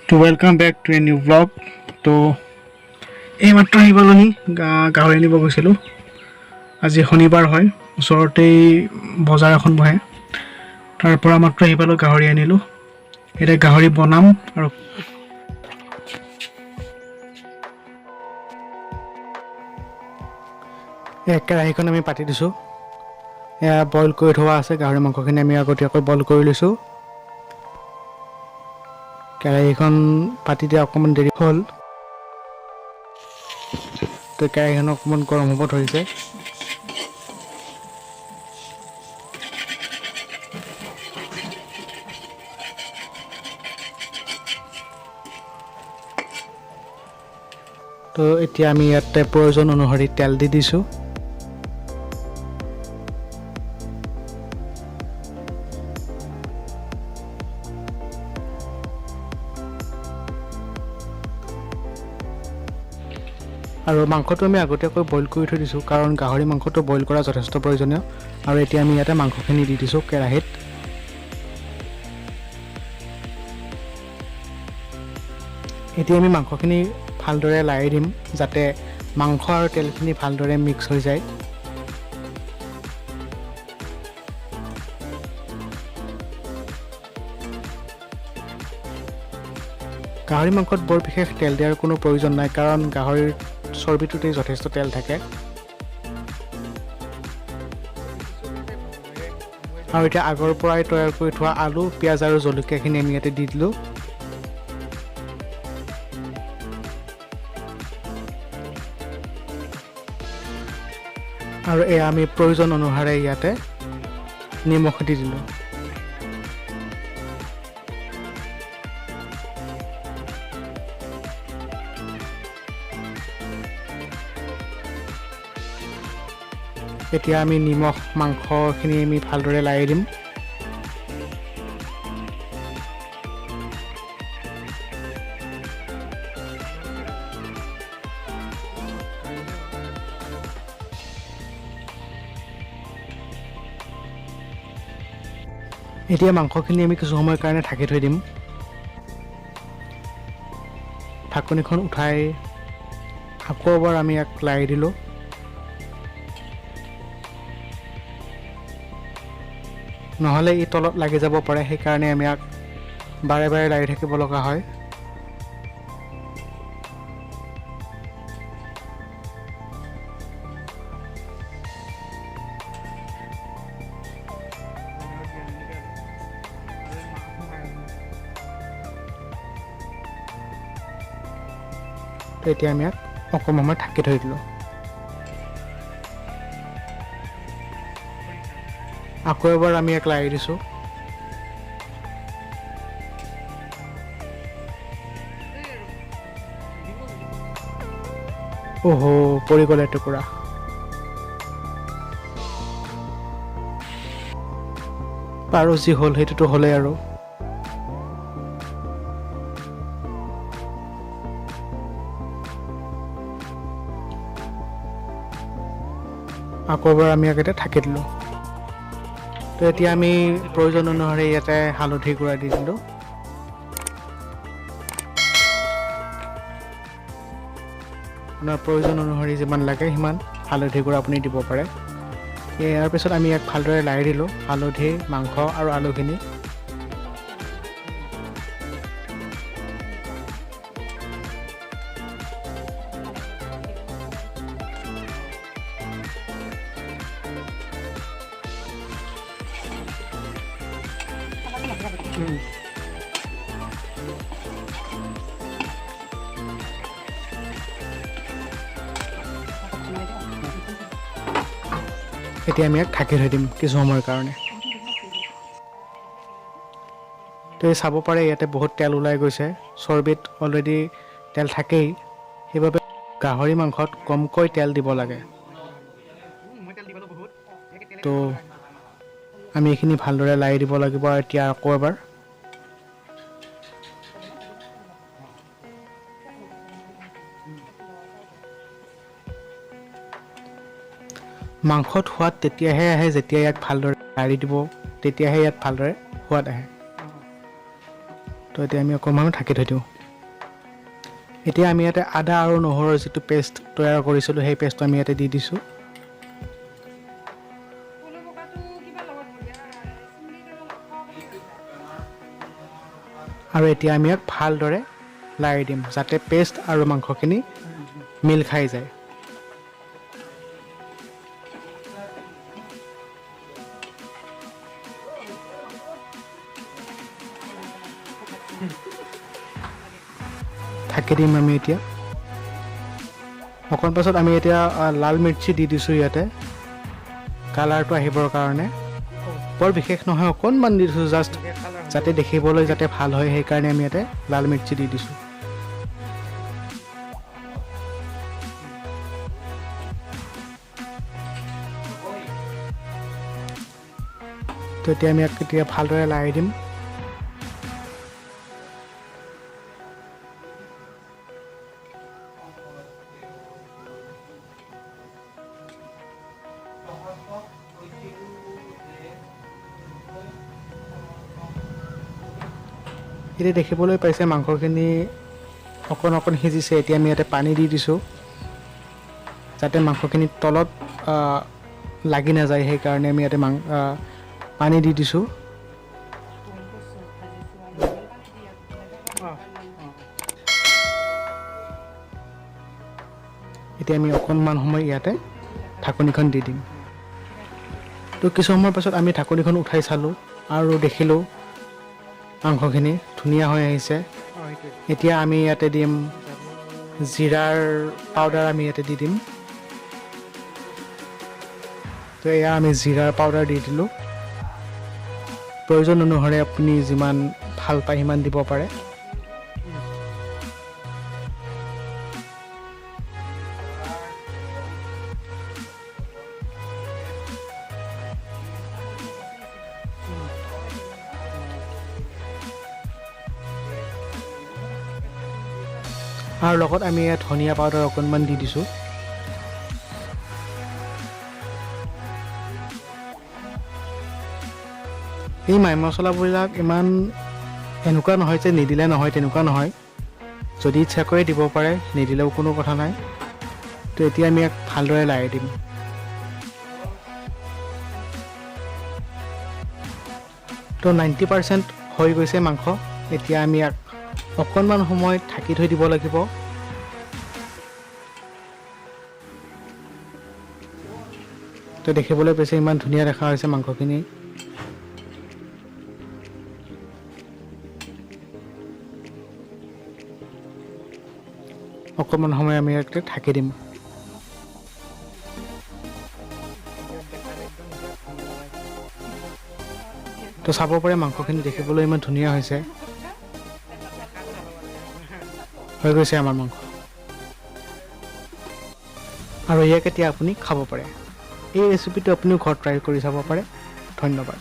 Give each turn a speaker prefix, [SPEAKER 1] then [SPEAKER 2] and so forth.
[SPEAKER 1] To welcome back to a new vlog. তো এইমাত্ৰ আহি পালোহি গাহৰি আনিব গৈছিলোঁ। আজি শনিবাৰ হয়, ওচৰতেই বজাৰ এখন বহে। তাৰ পৰা মাত্ৰ আহি পালোঁ, গাহৰি আনিলোঁ। এতিয়া গাহৰি বনাম আৰু কেৰাহীখন আমি পাতি দিছোঁ। এয়া বইল কৰি থোৱা আছে গাহৰি মাংসখিনি, আমি আগতীয়াকৈ বইল কৰি লৈছোঁ। কেৰাহীখন পাতি দিয়া অকণমান দেৰি হ'ল, তো কেৰাহীখন অকণমান গৰম হ'ব ধৰিছে। তো এতিয়া আমি ইয়াতে প্ৰয়োজন অনুসৰি তেল দি দিছোঁ। আৰু মাংসটো আমি আগতীয়াকৈ বইল কৰি থৈ দিছোঁ, কাৰণ গাহৰি মাংসটো বইল কৰা যথেষ্ট প্ৰয়োজনীয়। আৰু এতিয়া আমি ইয়াতে মাংসখিনি দি দিছোঁ কেৰাহীত। এতিয়া আমি মাংসখিনি ভালদৰে লাৰি দিম, যাতে মাংস আৰু তেলখিনি ভালদৰে মিক্স হৈ যায়। গাহৰি মাংসত বৰ বিশেষ তেল দিয়াৰ কোনো প্ৰয়োজন নাই, কাৰণ গাহৰিৰ চৰ্বিটোতেই যথেষ্ট তেল থাকে। আৰু এতিয়া আগৰ পৰাই তৈয়াৰ কৰি থোৱা আলু, পিঁয়াজ আৰু জলকীয়াখিনি আমি ইয়াতে দি দিলোঁ। আৰু এয়া আমি প্ৰয়োজন অনুসাৰে ইয়াতে নিমখ দি দিলোঁ। এতিয়া আমি নিমখ মাংসখিনি আমি ভালদৰে লাৰি দিম। এতিয়া মাংসখিনি আমি কিছু সময়ৰ কাৰণে ঢাকি থৈ দিম। ঢাকনিখন উঠাই আকৌ এবাৰ আমি ইয়াক লাৰি দিলোঁ। নহ'লে ই তলত লাগি যাব পাৰে, সেইকাৰণে আমি ইয়াক বাৰে বাৰে লাৰি থাকিব লগা হয়। এতিয়া আমি ইয়াক অকণমান সময় ঢাকি থৈ দিলোঁ। আকৌ এবাৰ আমি ইয়াক লাৰি দিছোঁ। অহো, পৰি গ'ল এটুকুৰা। বাৰু যি হ'ল সেইটোতো হ'লেই আৰু। আকৌ এবাৰ আমি ইয়াক এতিয়া ঢাকি দিলোঁ। তো এতিয়া আমি প্ৰয়োজন অনুসৰি ইয়াতে হালধি গুড়া দি দিলোঁ। আপোনাৰ প্ৰয়োজন অনুসৰি যিমান লাগে সিমান হালধি গুড়া আপুনি দিব পাৰে। ইয়াৰ পিছত আমি ইয়াক ভালদৰে লাৰি দিলোঁ, হালধি, মাংস আৰু আলুখিনি। এতিয়া আমি ইয়াক ঢাকি থৈ দিম কিছু সময়ৰ কাৰণে। তো এই চাব পাৰে ইয়াতে বহুত তেল ওলাই গৈছে, চৰ্বিত অলৰেডি তেল থাকেই, সেইবাবে গাহৰি মাংসত কমকৈ তেল দিব লাগে। তো আমি এইখিনি ভালদৰে লাৰি দিব লাগিব। এতিয়া আকৌ এবাৰ মাংসত সোৱাদ তেতিয়াহে আহে যেতিয়া ইয়াক ভালদৰে লাৰি দিব, তেতিয়াহে ইয়াত ভালদৰে সোৱাদ আহে। তো এতিয়া আমি অকণমান ঢাকি থৈ দিওঁ। এতিয়া আমি ইয়াতে আদা আৰু নহৰুৰ যিটো পেষ্ট তৈয়াৰ কৰিছিলোঁ সেই পেষ্টটো আমি ইয়াতে দি দিছোঁ। আৰু এতিয়া আমি ইয়াক ভালদৰে লাৰি দিম যাতে পেষ্ট আৰু মাংসখিনি মিল খাই যায়। ঢাকি দিম আমি এতিয়া। অকণ পাছত আমি এতিয়া লাল মিৰ্চি দি দিছোঁ ইয়াতে কালাৰটো আহিবৰ কাৰণে। বৰ বিশেষ নহয়, অকণমান দি দিছোঁ জাষ্ট যাতে দেখিবলৈ যাতে ভাল হয়, সেইকাৰণে আমি ইয়াতে লাল মিৰ্চি দি দিছোঁ। তো এতিয়া আমি ইয়াক এতিয়া ভালদৰে লাৰি দিম। এতিয়া দেখিবলৈ পাইছে মাংসখিনি অকণ অকণ সিজিছে। এতিয়া আমি ইয়াতে পানী দি দিছোঁ যাতে মাংসখিনি তলত লাগি নাযায়, সেইকাৰণে আমি ইয়াতে পানী দি দিছোঁ। এতিয়া আমি অকণমান সময় ইয়াতে ঢাকনিখন দি দিম। তো কিছু সময়ৰ পাছত আমি ঢাকনিখন উঠাই চালোঁ আৰু দেখিলোঁ মাংসখিনি ধুনীয়া হৈ আহিছে। এতিয়া আমি ইয়াতে দিম জিৰাৰ পাউডাৰ, আমি ইয়াতে দি দিম। তো এয়া আমি জিৰাৰ পাউডাৰ দি দিলোঁ। প্ৰয়োজন অনুসাৰে আপুনি যিমান ভাল পায় সিমান দিব পাৰে। আৰু লগত আমি ইয়াত ধনিয়া পাউডাৰ অকণমান দি দিছোঁ। এই মাই মছলাবিলাক ইমান এনেকুৱা নহয় যে নিদিলে নহয়, তেনেকুৱা নহয়। যদি ইচ্ছা কৰে দিব পাৰে, নিদিলেও কোনো কথা নাই। তো এতিয়া আমি ইয়াক ভালদৰে লাৰি দিম। তো 90% হৈ গৈছে মাংস। এতিয়া আমি ইয়াক অকণমান সময় ঢাকি থৈ দিব লাগিব। তো দেখিবলৈ পাইছে ইমান ধুনীয়া দেখা হৈছে মাংসখিনি। অকণমান সময় আমি ইয়াতে ঢাকি দিম। তো চাব পাৰে মাংসখিনি দেখিবলৈ ইমান ধুনীয়া হৈছে। হৈ গৈছে আমাৰ মাংস, আৰু ইয়াক এতিয়া আপুনি খাব পাৰে। এই ৰেচিপিটো আপুনিও ঘৰত ট্ৰাই কৰি চাব পাৰে। ধন্যবাদ।